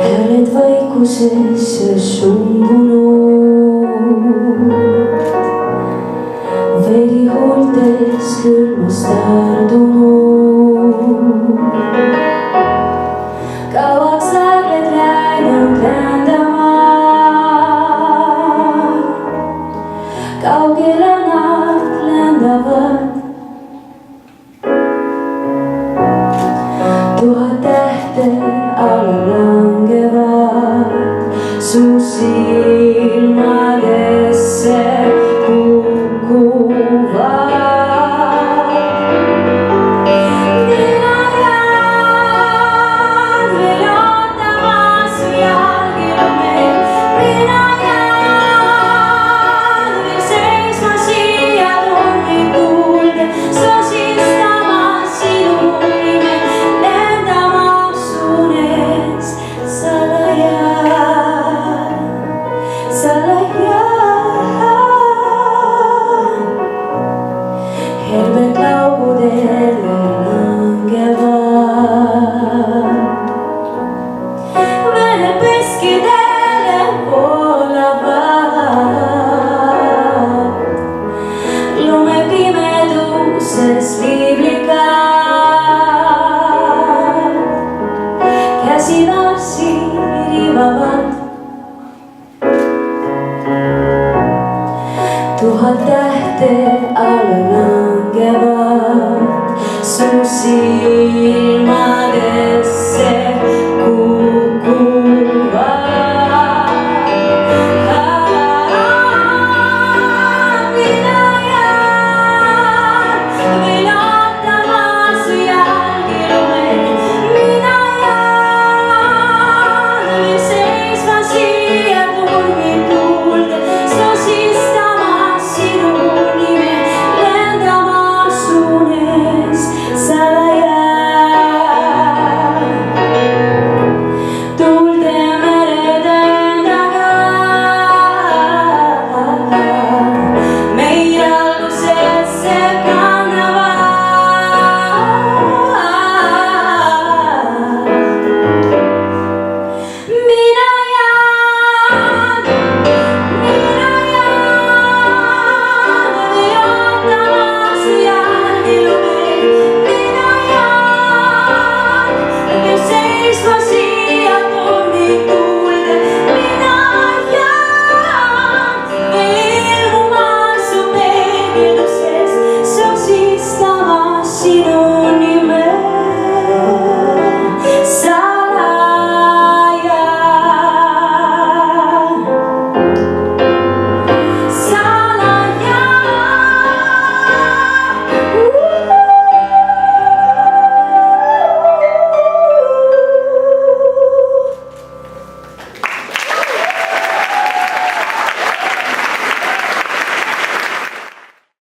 hääled vaikusesse sumbunud, veri huultes külmus tardunud. Kauaks hääled läinud lendama, kaugele nad lendavad. Tuhat tähte alla langevad su silmadesse kukkuvad. Mina jään veel ootama su jalgil meil, mina jään veel seisma siia tunnid kuulde, sosistama sinu nime, lendama su ees salajal, salajal. Helbed laudele langevad, vene veskidele voolavad, lumepimeduses liiblikad, käsivarsi ribavad. Tuhat tähte alla langevad su silmadesse.